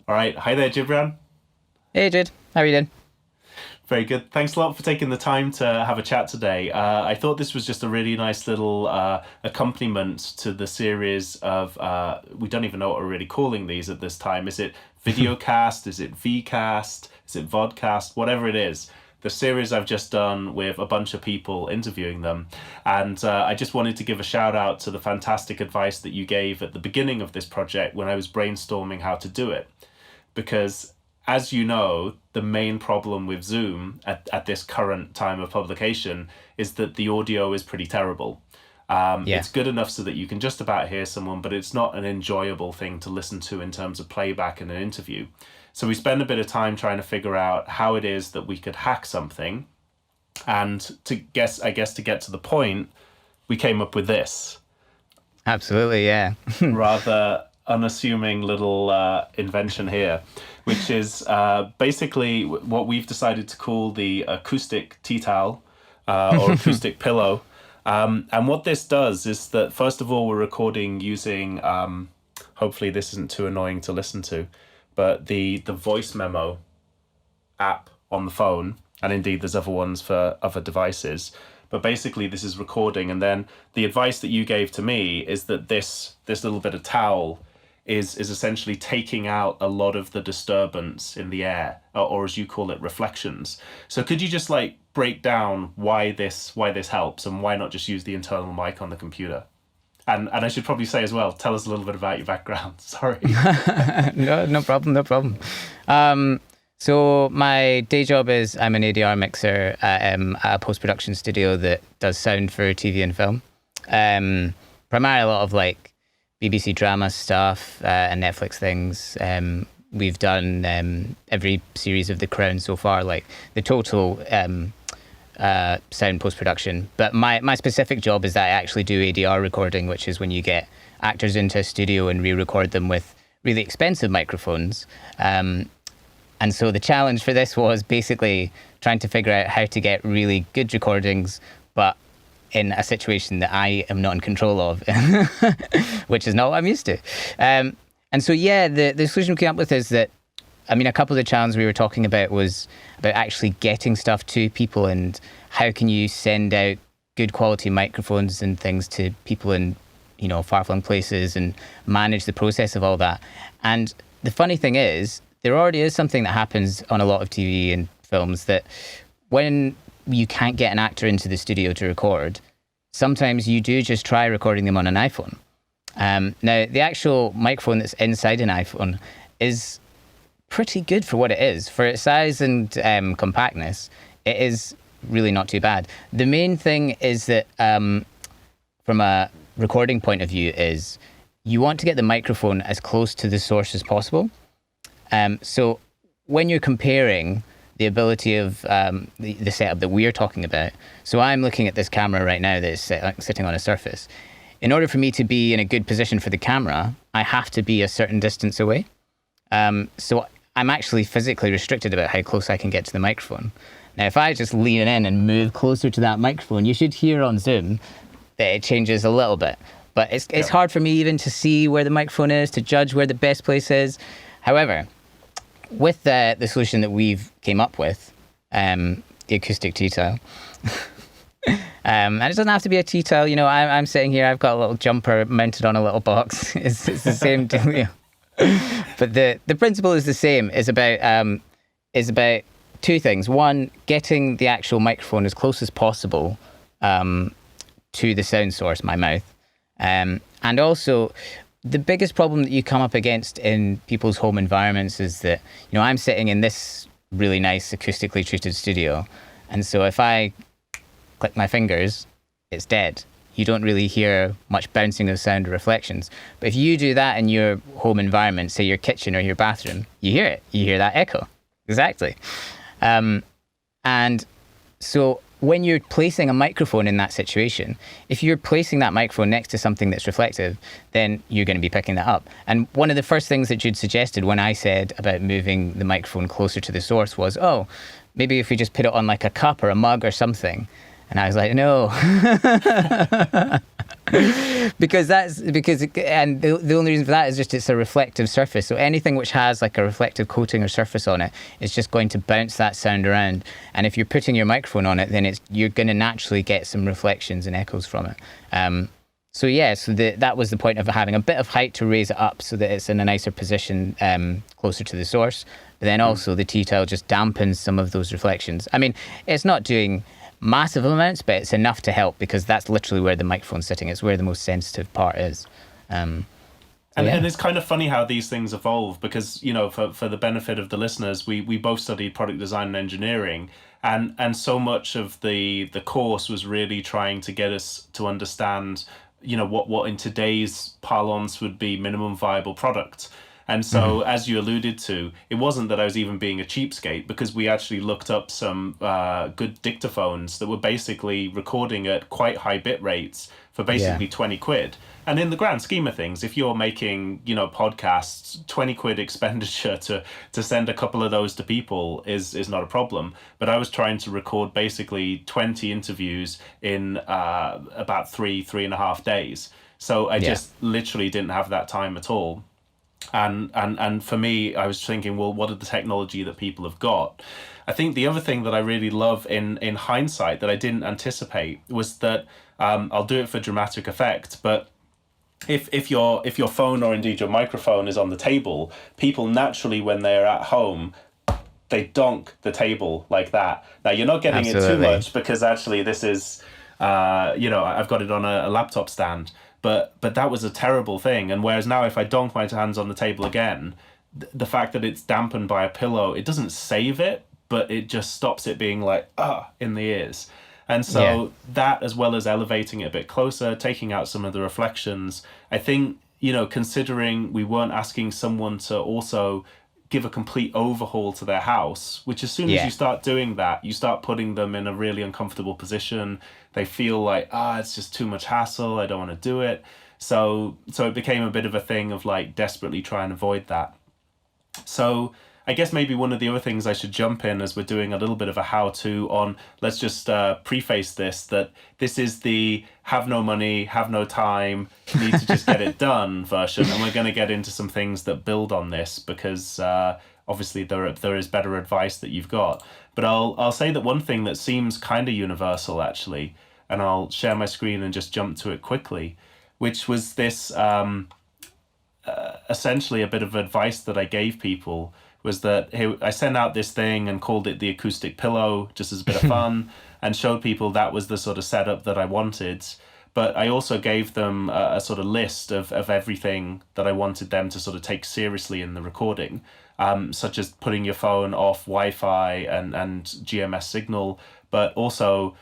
All right. Hi there, Gibran. Hey, Jude. How are you doing? Very good. Thanks a lot for taking the time to have a chat today. I thought this was just a really nice little accompaniment to the series of, we don't even know what we're really calling these at this time. Is it videocast? Is it vcast? Is it vodcast? Whatever it is. The series I've just done with a bunch of people interviewing them. And I just wanted to give a shout out to the fantastic advice that you gave at the beginning of this project when I was brainstorming how to do it. Because as you know, the main problem with Zoom at this current time of publication is that the audio is pretty terrible. Yeah. It's good enough so that you can just about hear someone, but it's not an enjoyable thing to listen to in terms of playback in an interview. So we spend a bit of time trying to figure out how it is that we could hack something. And to get to the point, we came up with this Absolutely, yeah. rather unassuming little invention here, which is basically what we've decided to call the acoustic tea-towel or acoustic pillow. And what this does is that, first of all, we're recording using, hopefully this isn't too annoying to listen to, but the voice memo app on the phone, and indeed there's other ones for other devices. But basically this is recording, and then the advice that you gave to me is that this little bit of towel is essentially taking out a lot of the disturbance in the air, or as you call it, reflections. So could you just like break down why this helps, and why not just use the internal mic on the computer? And I should probably say as well, tell us a little bit about your background. Sorry. No problem, no problem. So my day job is I'm an ADR mixer at a post-production studio that does sound for TV and film. Primarily a lot of like BBC drama stuff and Netflix things. We've done every series of The Crown so far, like the total sound post-production. But my specific job is that I actually do ADR recording, which is when you get actors into a studio and re-record them with really expensive microphones. And so the challenge for this was basically trying to figure out how to get really good recordings, but in a situation that I am not in control of, which is not what I'm used to. And so, yeah, the solution we came up with is that, I mean, a couple of the challenges we were talking about was about actually getting stuff to people, and how can you send out good quality microphones and things to people in, you know, far-flung places, and manage the process of all that. And the funny thing is, there already is something that happens on a lot of TV and films, that when you can't get an actor into the studio to record, sometimes you do just try recording them on an iPhone. Now, the actual microphone that's inside an iPhone is pretty good for what it is. For its size and compactness, it is really not too bad. The main thing is that from a recording point of view is you want to get the microphone as close to the source as possible. So when you're comparing the ability of the setup that we're talking about, so I'm looking at this camera right now that is sitting on a surface. In order for me to be in a good position for the camera, I have to be a certain distance away. So I'm actually physically restricted about how close I can get to the microphone. Now, if I just lean in and move closer to that microphone, you should hear on Zoom that it changes a little bit. But it's hard for me even to see where the microphone is, to judge where the best place is. However, with the solution that we've came up with, the acoustic tea-towel, and it doesn't have to be a tea-towel. You know, I'm sitting here, I've got a little jumper mounted on a little box. It's the same deal. But the principle is the same. Is about two things. One, getting the actual microphone as close as possible to the sound source, my mouth. And also, the biggest problem that you come up against in people's home environments is that, you know, I'm sitting in this really nice acoustically treated studio. And so if I click my fingers, it's dead. You don't really hear much bouncing of sound or reflections. But if you do that in your home environment, say your kitchen or your bathroom, you hear it. You hear that echo. Exactly. And so when you're placing a microphone in that situation, if you're placing that microphone next to something that's reflective, then you're going to be picking that up. And one of the first things that Jude suggested when I said about moving the microphone closer to the source was, oh, maybe if we just put it on like a cup or a mug or something. And I was like, no. And the only reason for that is just it's a reflective surface. So anything which has like a reflective coating or surface on it is just going to bounce that sound around. And if you're putting your microphone on it, then you're going to naturally get some reflections and echoes from it. That was the point of having a bit of height to raise it up so that it's in a nicer position, closer to the source. But then also the tea-towel just dampens some of those reflections. I mean, it's not doing massive amounts, but it's enough to help because that's literally where the microphone's sitting. It's where the most sensitive part is. And it's kind of funny how these things evolve because, you know, for the benefit of the listeners, we both studied product design and engineering. And so much of the course was really trying to get us to understand, you know, what in today's parlance would be minimum viable product. And so, as you alluded to, it wasn't that I was even being a cheapskate because we actually looked up some good dictaphones that were basically recording at quite high bit rates for basically 20 quid. And in the grand scheme of things, if you're making, you know, podcasts, 20 quid expenditure to send a couple of those to people is not a problem. But I was trying to record basically 20 interviews in about 3.5 days. So I just literally didn't have that time at all. And for me, I was thinking, well, what are the technology that people have got? I think the other thing that I really love in hindsight that I didn't anticipate was that I'll do it for dramatic effect, but if your phone or indeed your microphone is on the table, people naturally, when they're at home, they donk the table like that. Now, you're not getting it too much because actually this is, I've got it on a laptop stand. But that was a terrible thing. And whereas now if I donk my hands on the table again, the fact that it's dampened by a pillow, it doesn't save it, but it just stops it being like, in the ears. And so that, as well as elevating it a bit closer, taking out some of the reflections, I think, you know, considering we weren't asking someone to also give a complete overhaul to their house, which as soon as you start doing that, you start putting them in a really uncomfortable position. They feel like, it's just too much hassle. I don't want to do it. So it became a bit of a thing of like desperately try and avoid that. So I guess maybe one of the other things I should jump in as we're doing a little bit of a how-to on, let's just preface this, that this is the have no money, have no time, need to just get it done version. And we're going to get into some things that build on this because obviously there is better advice that you've got. But I'll say that one thing that seems kind of universal actually, and I'll share my screen and just jump to it quickly, which was this essentially a bit of advice that I gave people was that I sent out this thing and called it the acoustic pillow just as a bit of fun and showed people that was the sort of setup that I wanted. But I also gave them a sort of list of everything that I wanted them to sort of take seriously in the recording, such as putting your phone off Wi-Fi and GMS signal, but also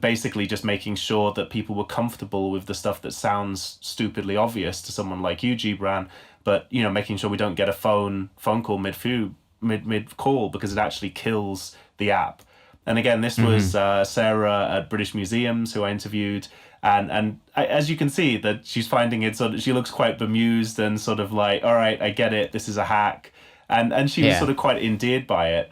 basically just making sure that people were comfortable with the stuff that sounds stupidly obvious to someone like you, Gibran, but, you know, making sure we don't get a phone call mid call because it actually kills the app. And again, this was Sarah at British Museums who I interviewed, and as you can see that she's finding it sort of, she looks quite bemused and sort of like, all right, I get it, this is a hack, and she was sort of quite endeared by it.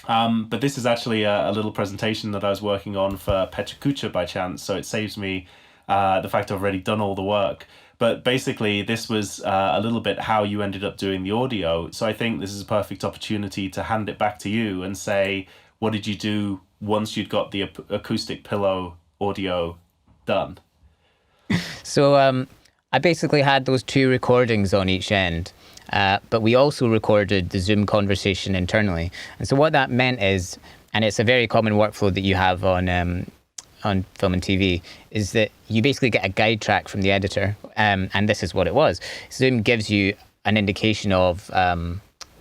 But this is actually a little presentation that I was working on for Pecha Kucha by chance, so it saves me the fact I've already done all the work. But basically, this was a little bit how you ended up doing the audio. So I think this is a perfect opportunity to hand it back to you and say, what did you do once you'd got the acoustic pillow audio done? So I basically had those two recordings on each end. But we also recorded the Zoom conversation internally. And so what that meant is, and it's a very common workflow that you have on film and TV, is that you basically get a guide track from the editor. And this is what it was. Zoom gives you an indication of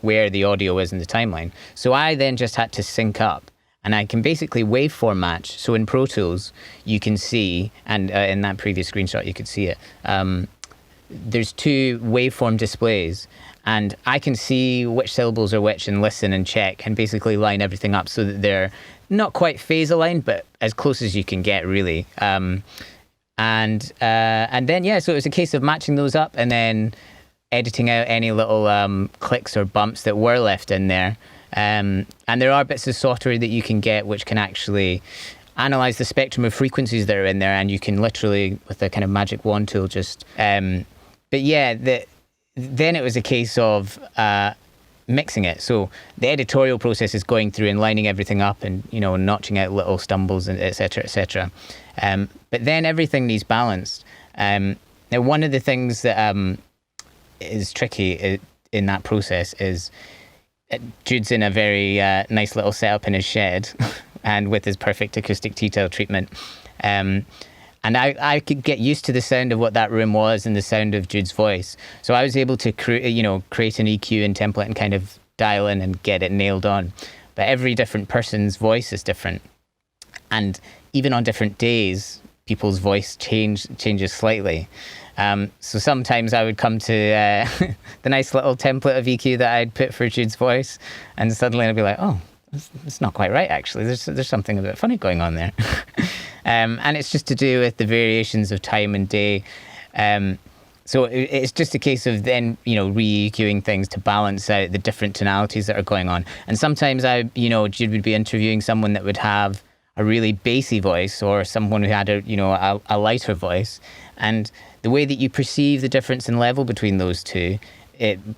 where the audio is in the timeline. So I then just had to sync up. And I can basically waveform match. So in Pro Tools, you can see, and in that previous screenshot, you could see it. There's two waveform displays, and I can see which syllables are which and listen and check and basically line everything up so that they're not quite phase aligned, but as close as you can get, really. And then, so it was a case of matching those up and then editing out any little clicks or bumps that were left in there. And there are bits of software that you can get which can actually analyze the spectrum of frequencies that are in there, and you can literally, with a kind of magic wand tool, just. But yeah, then it was a case of mixing it. So the editorial process is going through and lining everything up, and notching out little stumbles, and etc. etc. But then everything needs balanced. Now, one of the things that is tricky in that process is Jude's in a very nice little setup in his shed, and with his perfect acoustic tea-towel treatment. And I could get used to the sound of what that room was and the sound of Jude's voice. So I was able to create an EQ and template and kind of dial in and get it nailed on. But every different person's voice is different. And even on different days, people's voice changes slightly. So sometimes I would come to the nice little template of EQ that I'd put for Jude's voice, and suddenly I'd be like, oh, it's not quite right, actually. There's something a bit funny going on there. And it's just to do with the variations of time and day. So it's just a case of then, re-EQing things to balance out the different tonalities that are going on. And sometimes Jude would be interviewing someone that would have a really bassy voice, or someone who had a lighter voice. And the way that you perceive the difference in level between those two,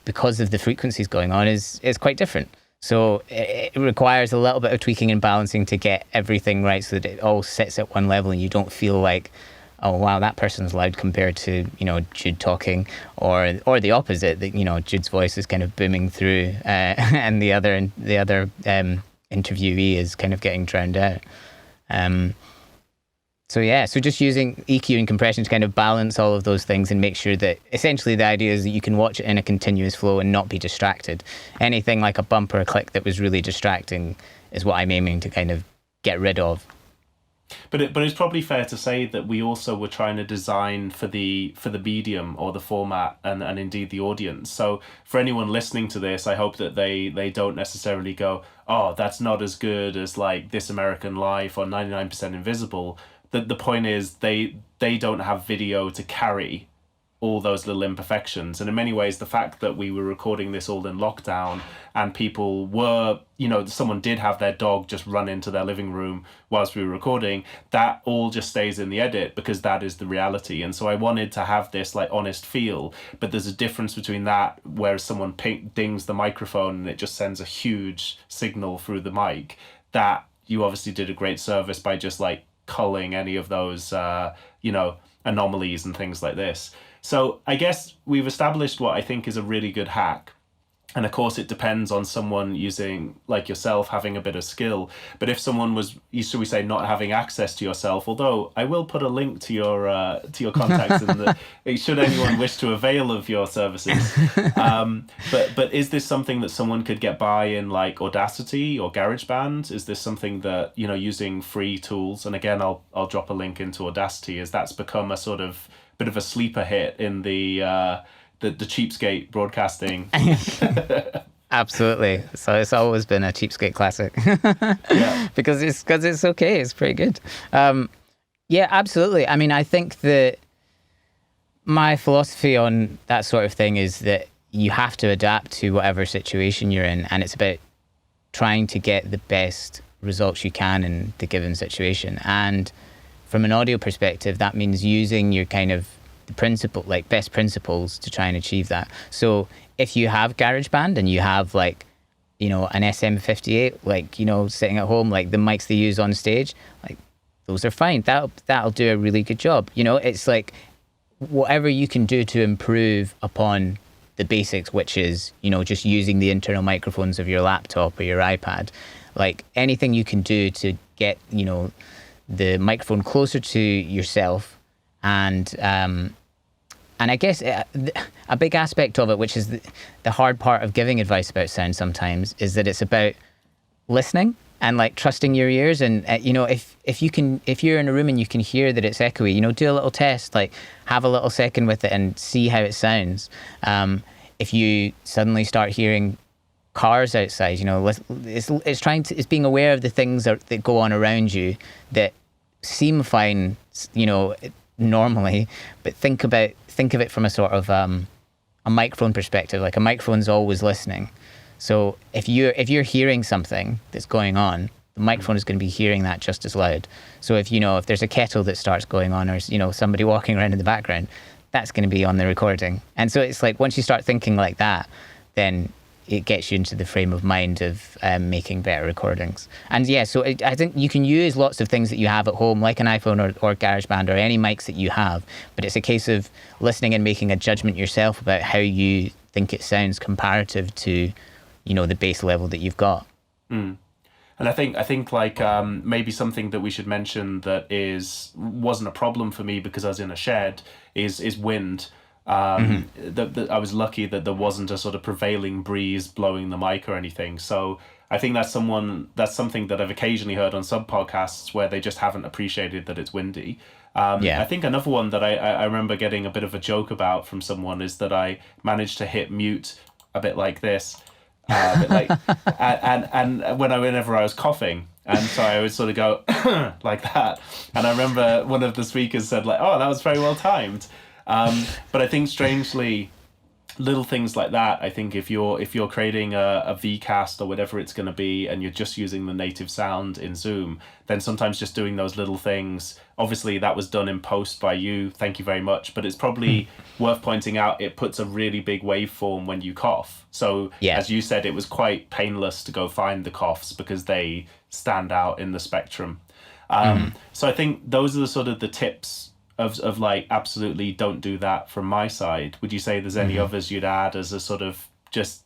because of the frequencies going on, is quite different. So it requires a little bit of tweaking and balancing to get everything right, so that it all sits at one level and you don't feel like, oh wow, that person's loud compared to Jude talking, or the opposite, that Jude's voice is kind of booming through, and the other interviewee is kind of getting drowned out. So just using EQ and compression to kind of balance all of those things and make sure that essentially the idea is that you can watch it in a continuous flow and not be distracted. Anything like a bump or a click that was really distracting is what I'm aiming to kind of get rid of. But it's probably fair to say that we also were trying to design for the medium or the format and indeed the audience. So for anyone listening to this, I hope that they don't necessarily go, oh, that's not as good as like This American Life or 99% Invisible. The point is they don't have video to carry all those little imperfections. And in many ways, the fact that we were recording this all in lockdown and people were, someone did have their dog just run into their living room whilst we were recording, that all just stays in the edit because that is the reality. And so I wanted to have this like honest feel, but there's a difference between that, whereas someone dings the microphone and it just sends a huge signal through the mic, that you obviously did a great service by just like culling any of those, anomalies and things like this. So I guess we've established what I think is a really good hack. And of course, it depends on someone using, like yourself, having a bit of skill. But if someone was, should we say, not having access to yourself, although I will put a link to your contacts should anyone wish to avail of your services. But is this something that someone could get by in like Audacity or GarageBand? Is this something that, using free tools? And again, I'll drop a link into Audacity, as that's become a sort of bit of a sleeper hit in the cheapskate broadcasting. Absolutely. So it's always been a cheapskate classic. Yeah. because it's okay. It's pretty good. Yeah, absolutely. I mean, I think that my philosophy on that sort of thing is that you have to adapt to whatever situation you're in, and it's about trying to get the best results you can in the given situation. And from an audio perspective, that means using your kind of best principles to try and achieve that. So if you have GarageBand and you have like, an SM58, like, sitting at home, like the mics they use on stage, like those are fine. That'll do a really good job. It's like whatever you can do to improve upon the basics, which is, just using the internal microphones of your laptop or your iPad, like anything you can do to get, the microphone closer to yourself. And I guess a big aspect of it, which is the hard part of giving advice about sound sometimes, is that it's about listening and like trusting your ears. And if you're in a room and you can hear that it's echoey, do a little test, like have a little second with it and see how it sounds. If you suddenly start hearing cars outside, it's being aware of the things that go on around you that seem fine, normally, but think of it from a sort of a microphone perspective. Like a microphone's always listening. So if you're hearing something that's going on, the microphone is going to be hearing that just as loud. So if there's a kettle that starts going on, or somebody walking around in the background, that's going to be on the recording. And so it's like once you start thinking like that, then it gets you into the frame of mind of making better recordings. And yeah, so I think you can use lots of things that you have at home, like an iPhone or GarageBand or any mics that you have, but it's a case of listening and making a judgment yourself about how you think it sounds comparative to, the base level that you've got. Mm. And I think like maybe something that we should mention that wasn't a problem for me because I was in a shed is wind. I was lucky that there wasn't a sort of prevailing breeze blowing the mic or anything. So I think that's something that I've occasionally heard on some podcasts where they just haven't appreciated that it's windy. I think another one that I remember getting a bit of a joke about from someone is that I managed to hit mute a bit like this, a bit like, and whenever I was coughing. And so I would sort of go like that. And I remember one of the speakers said like, "Oh, that was very well timed." But I think strangely, little things like that. I think if you're creating a Vcast or whatever it's going to be, and you're just using the native sound in Zoom, then sometimes just doing those little things. Obviously, that was done in post by you. Thank you very much. But it's probably worth pointing out. It puts a really big waveform when you cough. So as you said, it was quite painless to go find the coughs because they stand out in the spectrum. So I think those are the sort of the tips of like, absolutely don't do that from my side. Would you say there's any others you'd add as a sort of just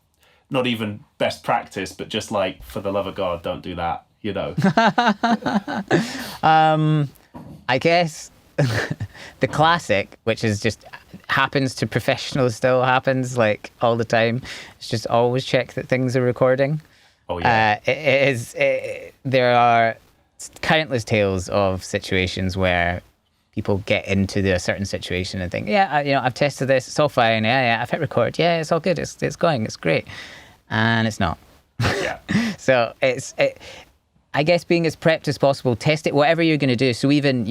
not even best practice, but just like, for the love of God, don't do that, I guess the classic, which is just happens to professionals, still happens like all the time. It's just always check that things are recording. Oh yeah. There are countless tales of situations where people get into a certain situation and think, I've tested this, it's all fine. Yeah, I've hit record. Yeah, it's all good. It's going. It's great, and it's not. Yeah. So I guess being as prepped as possible, test it, whatever you're going to do. So even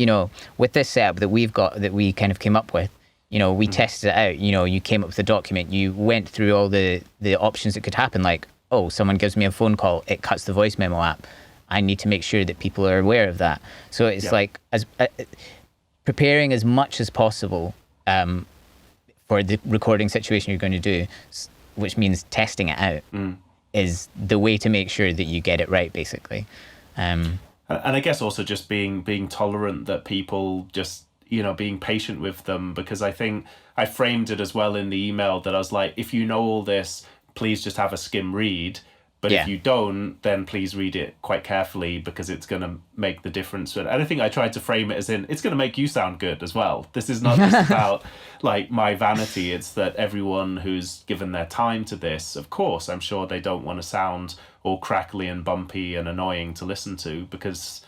with this setup that we've got, that we kind of came up with, we tested it out. You came up with a document. You went through all the options that could happen. Like, oh, someone gives me a phone call, it cuts the voice memo app. I need to make sure that people are aware of that. So it's like as preparing as much as possible for the recording situation you're going to do, which means testing it out, is the way to make sure that you get it right, basically. And I guess also just being tolerant that people just, being patient with them, because I think I framed it as well in the email that I was like, if you know all this, please just have a skim read. But if you don't, then please read it quite carefully, because it's going to make the difference. And I think I tried to frame it as in, it's going to make you sound good as well. This is not just about like my vanity. It's that everyone who's given their time to this, of course, I'm sure they don't want to sound all crackly and bumpy and annoying to listen to, because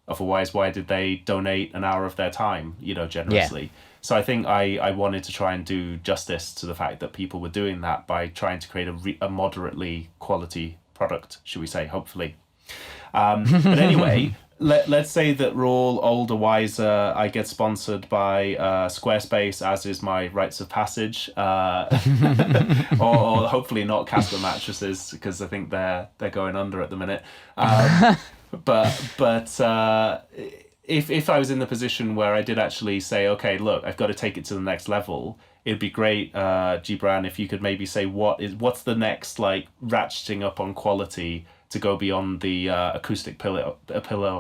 otherwise, why did they donate an hour of their time, generously? Yeah. So I think I wanted to try and do justice to the fact that people were doing that by trying to create a moderately quality product, should we say, hopefully. But anyway, let's say that we're all older, wiser. I get sponsored by Squarespace, as is my rites of passage, or hopefully not Casper mattresses, because I think they're going under at the minute. But if I was in the position where I did actually say, okay, look, I've got to take it to the next level, it'd be great, Gibran, if you could maybe say what's the next like ratcheting up on quality to go beyond the acoustic pillow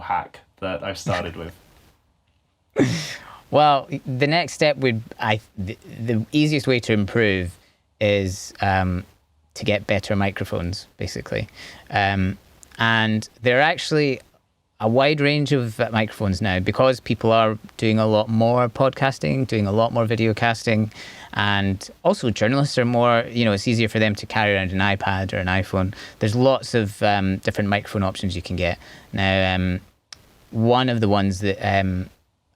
hack that I've started with. Well, the next step the easiest way to improve is to get better microphones, basically, and there are actually a wide range of microphones now, because people are doing a lot more podcasting, doing a lot more video casting, and also journalists are more, it's easier for them to carry around an iPad or an iPhone. There's lots of different microphone options you can get. Now, one of the ones that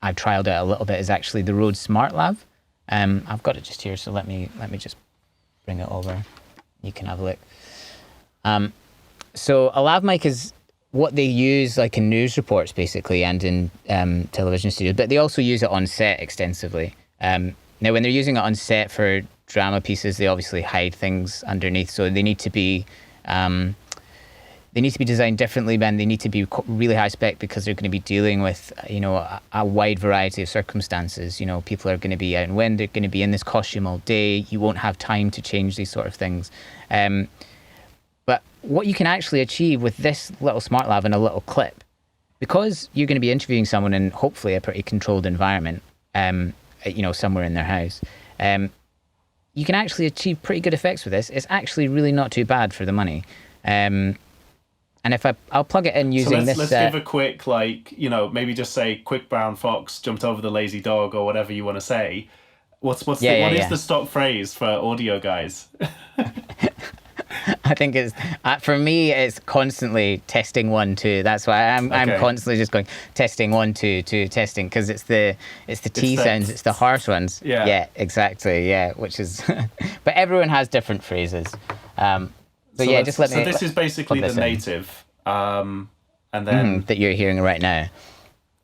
I've trialed out a little bit is actually the Rode Smartlav. I've got it just here, so let me just bring it over. You can have a look. So a lav mic is what they use like in news reports, basically, and in television studios, but they also use it on set extensively. Now, when they're using it on set for drama pieces, they obviously hide things underneath, so they need to be they need to be designed differently, and they need to be really high spec because they're going to be dealing with, a wide variety of circumstances. People are going to be out in wind, they're going to be in this costume all day. You won't have time to change these sort of things. But what you can actually achieve with this little Smartlav and a little clip, because you're going to be interviewing someone in hopefully a pretty controlled environment, somewhere in their house, you can actually achieve pretty good effects with this. It's actually really not too bad for the money. And if I'll plug it in using this. Let's give a quick, maybe just say quick brown fox jumped over the lazy dog or whatever you want to say. What is the stock phrase for audio guys? I think it's for me. It's constantly testing 1 2. That's why I'm constantly just going testing 1 2 2 testing, because it's the T sounds, it's the harsh ones. Yeah, exactly. Yeah, which is, but everyone has different phrases. So this is basically the native, and then that you're hearing right now.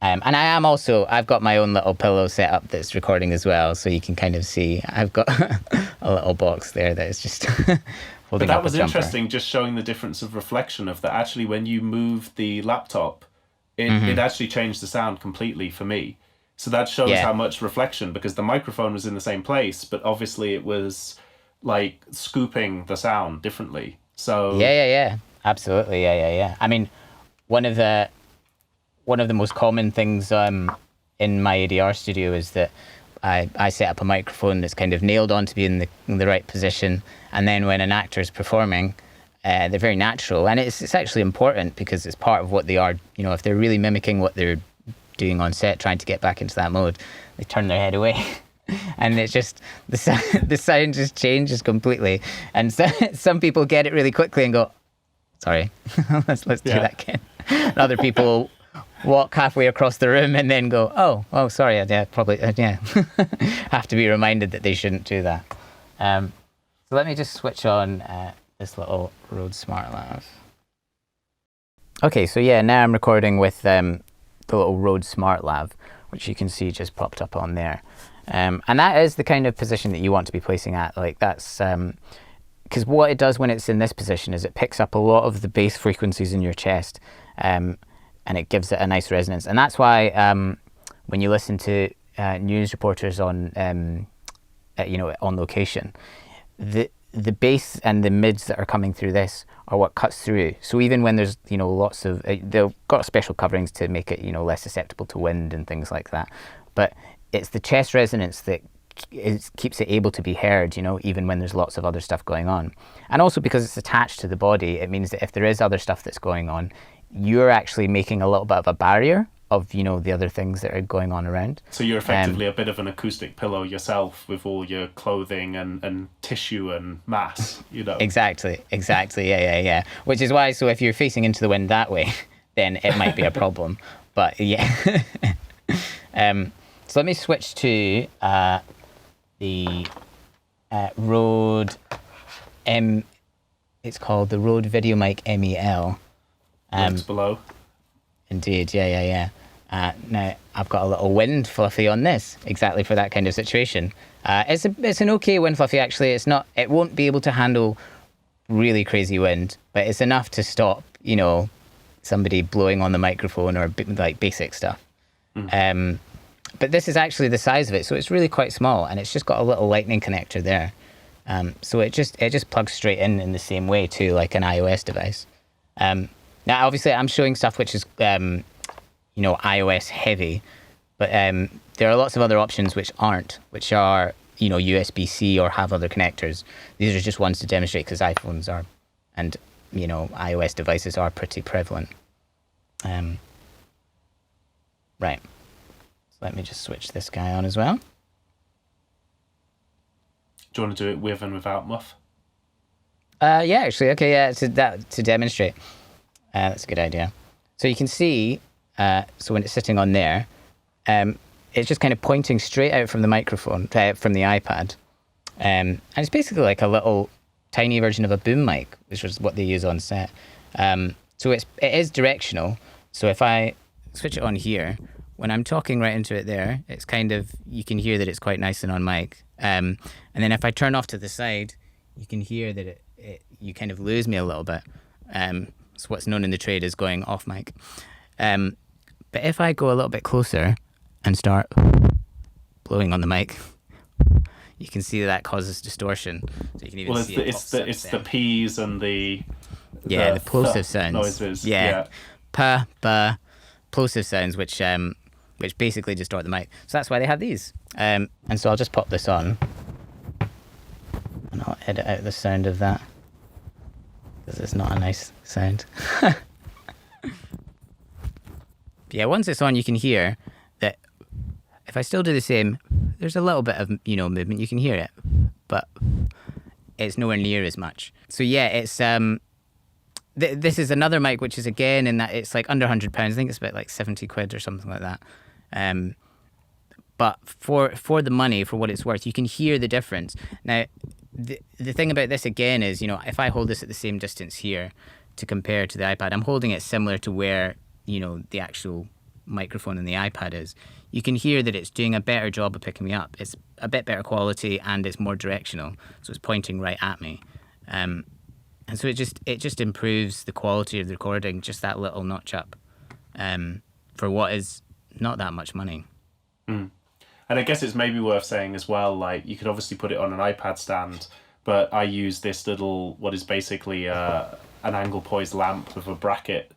And I've got my own little pillow set up that's recording as well, so you can kind of see. I've got a little box there that is just holding. But that was interesting, just showing the difference of reflection of that. Actually, when you move the laptop, it actually changed the sound completely for me. So that shows how much reflection, because the microphone was in the same place, but obviously it was like scooping the sound differently. So absolutely, yeah. I mean, one of the most common things in my ADR studio is that I set up a microphone that's kind of nailed on to be in the right position, and then when an actor is performing, they're very natural, and it's actually important because it's part of what they are. If they're really mimicking what they're doing on set, trying to get back into that mode, they turn their head away. And it's just the sound just changes completely, and so, some people get it really quickly and go, "Sorry, let's do that again." And other people walk halfway across the room and then go, "Oh, sorry, probably have to be reminded that they shouldn't do that." So let me just switch on this little Rode Smartlav. Okay, so now I'm recording with the little Rode Smartlav, which you can see just popped up on there. And that is the kind of position that you want to be placing at. Like that's because what it does when it's in this position is it picks up a lot of the bass frequencies in your chest, and it gives it a nice resonance. And that's why when you listen to news reporters on on location, the bass and the mids that are coming through this are what cuts through. So even when there's lots of they've got special coverings to make it less susceptible to wind and things like that, but it's the chest resonance that keeps it able to be heard, even when there's lots of other stuff going on. And also because it's attached to the body, it means that if there is other stuff that's going on, you're actually making a little bit of a barrier of, the other things that are going on around. So you're effectively a bit of an acoustic pillow yourself with all your clothing and tissue and mass, Exactly, yeah. Which is why, so if you're facing into the wind that way, then it might be a problem. But yeah. So let me switch to the Rode it's called the Rode VideoMic MEL. Links below. Indeed, yeah. Now I've got a little wind fluffy on this, exactly for that kind of situation. It's an okay wind fluffy actually. It won't be able to handle really crazy wind, but it's enough to stop somebody blowing on the microphone or like basic stuff. But this is actually the size of it, so it's really quite small, and it's just got a little lightning connector there. So it just plugs straight in the same way to like an iOS device. Now, obviously, I'm showing stuff which is iOS heavy, but there are lots of other options which aren't, which are USB-C or have other connectors. These are just ones to demonstrate because iPhones are, and iOS devices are pretty prevalent. Right. Let me just switch this guy on as well. Do you want to do it with and without muff? Yeah, actually, okay, yeah, to demonstrate. That's a good idea. So you can see, so when it's sitting on there, it's just kind of pointing straight out from the microphone, from the iPad. And it's basically like a little tiny version of a boom mic, which is what they use on set. So it is directional. So if I switch it on here, when I'm talking right into it there, it's kind of, you can hear that it's quite nice and on mic. And then if I turn off to the side, you can hear that you kind of lose me a little bit. It's what's known in the trade as going off mic. But if I go a little bit closer and start blowing on the mic, you can see that causes distortion. So you can even see it's the P's and the plosive sounds noises. Pa, ba, plosive sounds, which basically distort the mic. So that's why they have these. And so I'll just pop this on, and I'll edit out the sound of that because it's not a nice sound. Yeah, once it's on, you can hear that if I still do the same, there's a little bit of, movement. You can hear it, but it's nowhere near as much. So yeah, it's this is another mic, which is again in that it's like under £100. I think it's about like 70 quid or something like that. But for the money, for what it's worth, you can hear the difference. Now, the thing about this again is, if I hold this at the same distance here to compare to the iPad, I'm holding it similar to where the actual microphone in the iPad is. You can hear that it's doing a better job of picking me up. It's a bit better quality and it's more directional, so it's pointing right at me. And so it just improves the quality of the recording, just that little notch up, for what is not that much money. And I guess it's maybe worth saying as well, like you could obviously put it on an iPad stand, but I use this little, what is basically an angle poised lamp with a bracket.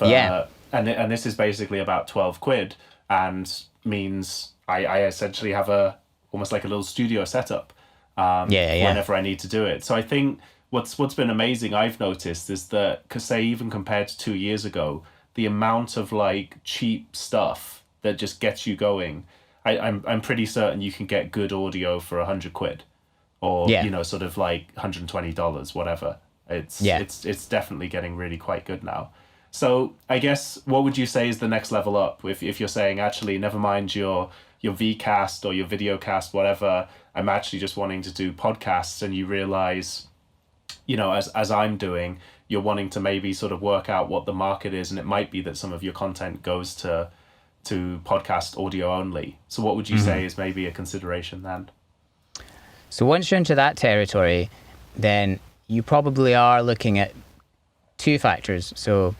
And this is basically about 12 quid and means I essentially have almost like a little studio setup whenever I need to do it. So I think what's been amazing I've noticed is that, cause say even compared to 2 years ago, the amount of like cheap stuff that just gets you going, I'm pretty certain you can get good audio for 100 quid or sort of like $120, whatever. It's definitely getting really quite good now. So I guess what would you say is the next level up if you're saying, actually, never mind your Vcast or your videocast, whatever, I'm actually just wanting to do podcasts, and you realize, as I'm doing, you're wanting to maybe sort of work out what the market is, and it might be that some of your content goes to podcast audio only. So what would you say is maybe a consideration then? So once you're into that territory, then you probably are looking at two factors. So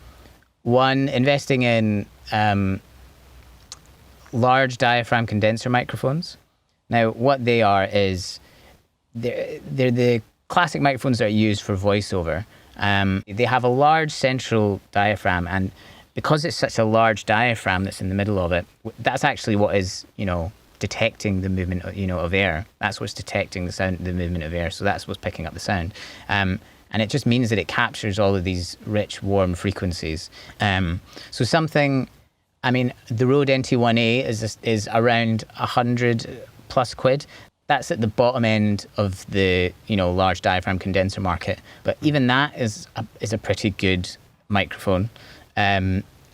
one, investing in large diaphragm condenser microphones. Now, what they are is they're the classic microphones that are used for voiceover. They have a large central diaphragm, and because it's such a large diaphragm that's in the middle of it, that's actually what is, detecting the movement, of air. That's what's detecting the movement of air. So that's what's picking up the sound. And it just means that it captures all of these rich, warm frequencies. So something, the Rode NT1A is around 100 plus quid. That's at the bottom end of the, large diaphragm condenser market. But even that is a pretty good microphone.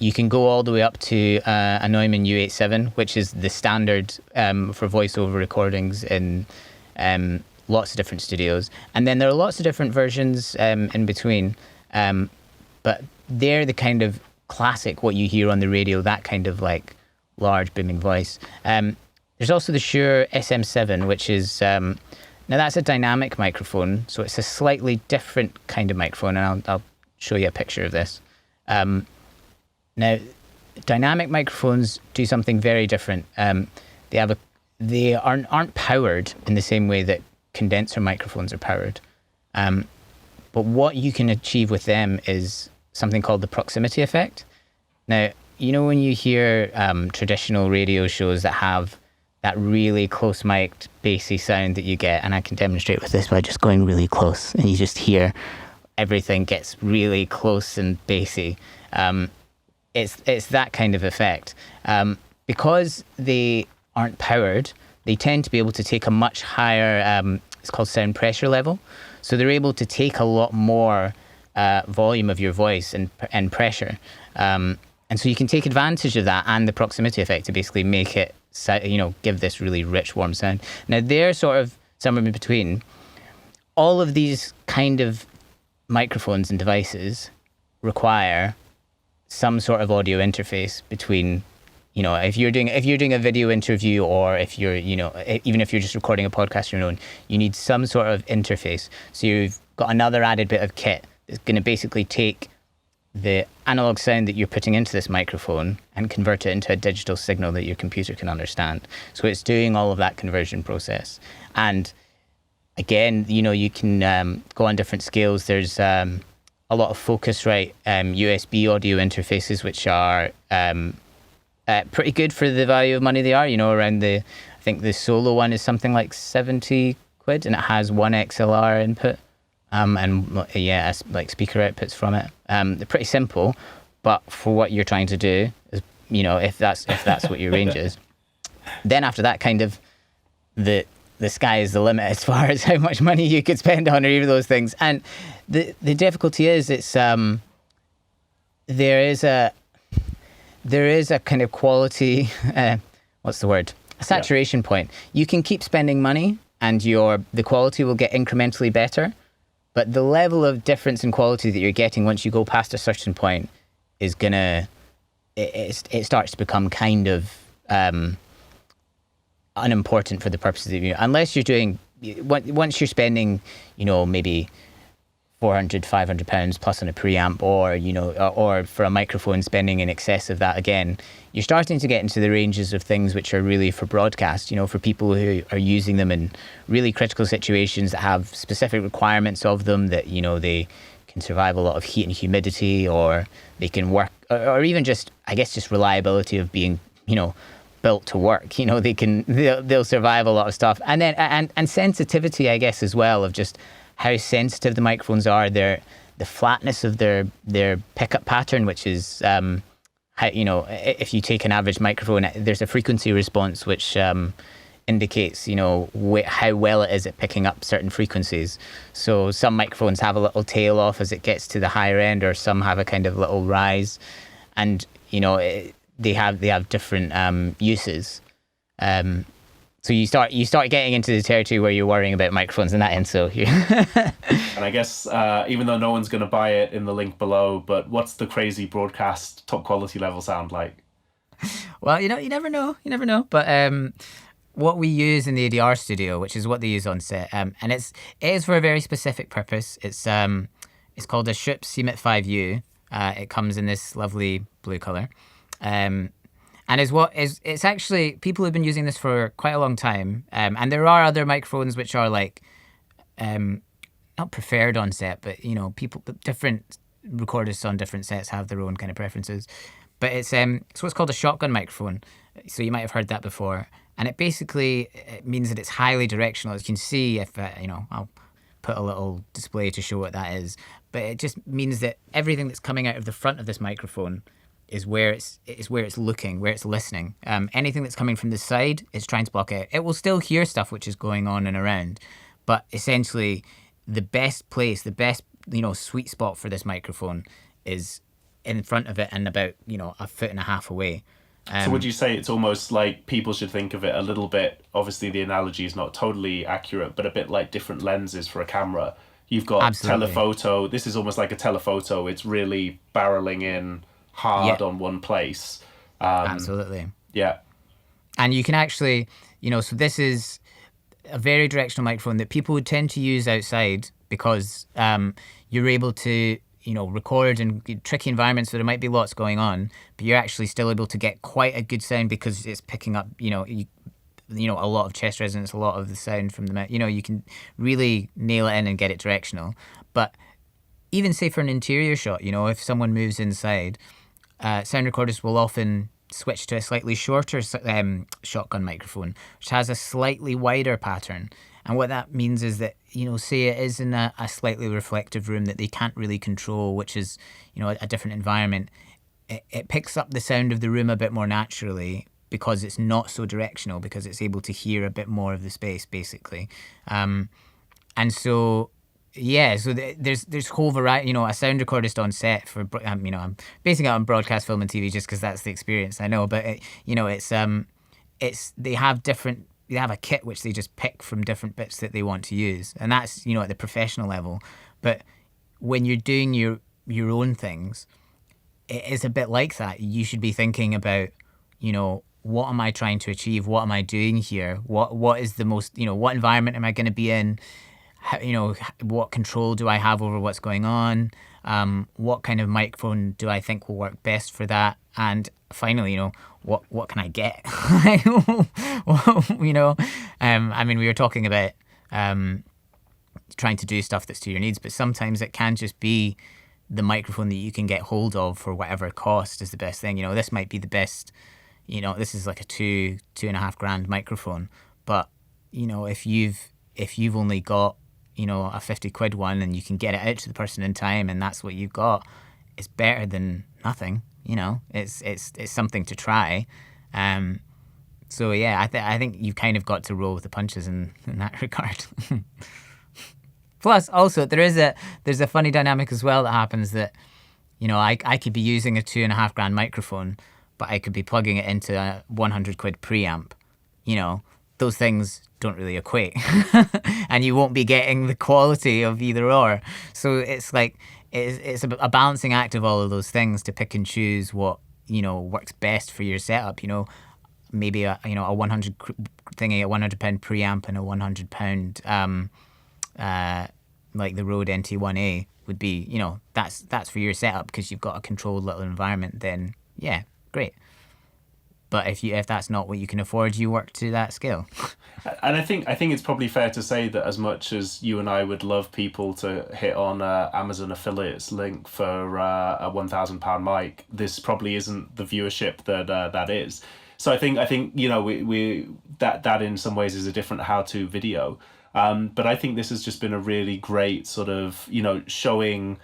You can go all the way up to a Neumann U87, which is the standard for voiceover recordings in lots of different studios. And then there are lots of different versions in between. But they're the kind of classic, what you hear on the radio, that kind of like large booming voice. There's also the Shure SM7, which is, now that's a dynamic microphone. So it's a slightly different kind of microphone. And I'll show you a picture of this. Now, dynamic microphones do something very different. They aren't powered in the same way that condenser microphones are powered. But what you can achieve with them is something called the proximity effect. Now, when you hear traditional radio shows that have that really close mic'd bassy sound that you get, and I can demonstrate with this by just going really close, and you just hear everything gets really close and bassy. It's that kind of effect. Because they aren't powered, they tend to be able to take a much higher, it's called sound pressure level. So they're able to take a lot more volume of your voice and pressure. And so you can take advantage of that and the proximity effect to basically make it, give this really rich, warm sound. Now, they're sort of somewhere in between. All of these kind of microphones and devices require some sort of audio interface between, if you're doing a video interview, or if you're, even if you're just recording a podcast on your own, you need some sort of interface. So you've got another added bit of kit that's going to basically take the analog sound that you're putting into this microphone and convert it into a digital signal that your computer can understand. So it's doing all of that conversion process. And again, you can go on different scales. There's a lot of Focusrite USB audio interfaces, which are pretty good for the value of money they are. Around I think the Solo one is something like 70 quid, and it has one XLR input. Like speaker outputs from it. They're pretty simple, but for what you're trying to do, is, if that's what your range is, then after that, kind of the sky is the limit as far as how much money you could spend on either of those things. And the difficulty is there is a kind of quality, what's the word? A saturation point. You can keep spending money, and the quality will get incrementally better. But the level of difference in quality that you're getting once you go past a certain point is it starts to become kind of unimportant for the purposes of unless you're doing, once you're spending, maybe £400-500 plus on a preamp, or for a microphone spending in excess of that again, you're starting to get into the ranges of things which are really for broadcast, for people who are using them in really critical situations that have specific requirements of them, that, they can survive a lot of heat and humidity, or they can work, or even just, I guess, just reliability of being, built to work. They'll survive a lot of stuff. And then, and sensitivity, I guess, as well, of just how sensitive the microphones are, the flatness of their pickup pattern, which is, if you take an average microphone, there's a frequency response which indicates, how well it is at picking up certain frequencies. So some microphones have a little tail off as it gets to the higher end, or some have a kind of little rise, and they have different uses. So you start getting into the territory where you're worrying about microphones and that end. So and I guess even though no one's going to buy it in the link below, but what's the crazy broadcast top quality level sound like? Well, you never know. But what we use in the ADR studio, which is what they use on set, and it is for a very specific purpose. It's called a Schupp CMIT 5U. It comes in this lovely blue color. And it's actually, people have been using this for quite a long time. And there are other microphones which are like, not preferred on set, but, different recorders on different sets have their own kind of preferences. But it's what's called a shotgun microphone. So you might have heard that before. And it means that it's highly directional. As you can see, if, I'll put a little display to show what that is. But it just means that everything that's coming out of the front of this microphone is where it's looking, where it's listening. Anything that's coming from the side, it's trying to block out. It will still hear stuff which is going on and around, but essentially the best place, the best sweet spot for this microphone is in front of it and about 1.5 feet away. So would you say it's almost like people should think of it a little bit, obviously the analogy is not totally accurate, but a bit like different lenses for a camera? You've got Absolutely. Telephoto. This is almost like a telephoto. It's really barreling in hard on one place. Absolutely. Yeah. And you can actually, so this is a very directional microphone that people would tend to use outside because you're able to, record in tricky environments where there might be lots going on, but you're actually still able to get quite a good sound because it's picking up, a lot of chest resonance, a lot of the sound from the, you can really nail it in and get it directional. But even say for an interior shot, if someone moves inside, sound recorders will often switch to a slightly shorter shotgun microphone, which has a slightly wider pattern. And what that means is that, say it is in a slightly reflective room that they can't really control, which is, a different environment, it picks up the sound of the room a bit more naturally because it's not so directional, because it's able to hear a bit more of the space, basically. And so... yeah, so there's whole variety. A sound recordist on set for I'm basing it on broadcast, film, and TV just because that's the experience I know. But they have a kit which they just pick from different bits that they want to use, and that's at the professional level. But when you're doing your own things, it is a bit like that. You should be thinking about what am I trying to achieve? What am I doing here? What is the most what environment am I going to be in? what control do I have over what's going on? What kind of microphone do I think will work best for that? And finally, what can I get? I mean, we were talking about trying to do stuff that's to your needs, but sometimes it can just be the microphone that you can get hold of for whatever cost is the best thing. This might be the best. This is like a $2,500 microphone, but if you've only got a 50 quid one and you can get it out to the person in time and that's what you've got, it's better than nothing. It's something to try. So yeah, I think you've kind of got to roll with the punches in that regard. Plus, also there's a funny dynamic as well that happens that I could be using a $2,500 microphone, but I could be plugging it into a 100 quid preamp. Those things don't really equate, and you won't be getting the quality of either or. So it's like it's a balancing act of all of those things to pick and choose what works best for your setup. Maybe a 100 thingy, a £100 preamp, and a £100 like the Rode NT1A would be. That's for your setup because you've got a controlled little environment. Then yeah, great. But if that's not what you can afford, you work to that scale. And I think it's probably fair to say that as much as you and I would love people to hit on Amazon affiliates link for a £1,000 mic, this probably isn't the viewership that is. So I think we that in some ways is a different how-to video. But I think this has just been a really great sort of showing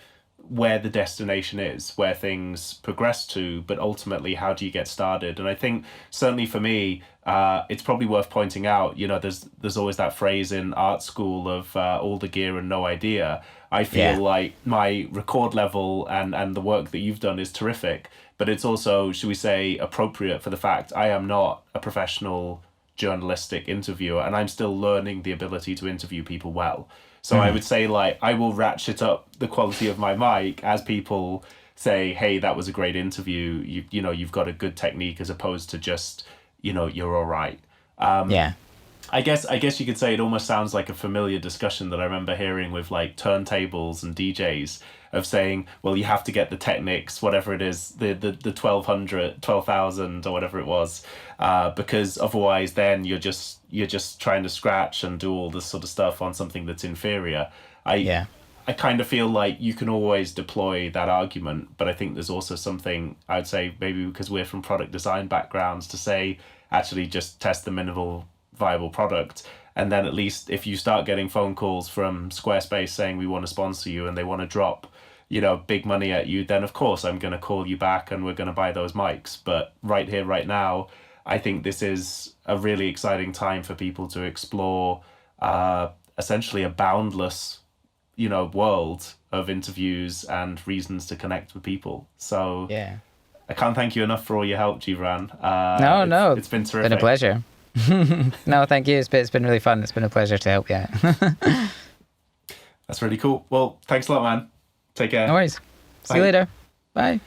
where the destination is, where things progress to, but ultimately how do you get started? And I think certainly for me, it's probably worth pointing out, there's always that phrase in art school of all the gear and no idea. I feel like my record level and the work that you've done is terrific, but it's also, should we say, appropriate for the fact I am not a professional journalistic interviewer and I'm still learning the ability to interview people well. So I would say I will ratchet up the quality of my mic as people say, hey, that was a great interview. You've got a good technique as opposed to just, you're all right. I guess you could say it almost sounds like a familiar discussion that I remember hearing with turntables and DJs of saying, well, you have to get the Technics, whatever it is, the 12,000 or whatever it was, because otherwise then you're just trying to scratch and do all this sort of stuff on something that's inferior. I kind of feel like you can always deploy that argument, but I think there's also something, I would say, maybe because we're from product design backgrounds, to say, actually just test the minimal viable product. And then at least if you start getting phone calls from Squarespace saying we want to sponsor you and they want to drop big money at you, then of course I'm going to call you back and we're going to buy those mics. But right here, right now, I think this is a really exciting time for people to explore essentially a boundless, world of interviews and reasons to connect with people. So yeah, I can't thank you enough for all your help, Gibran. It's been terrific. It's been a pleasure. No, thank you. It's been really fun. It's been a pleasure to help you. That's really cool. Well, thanks a lot, man. Take care. No worries. See you later. Bye.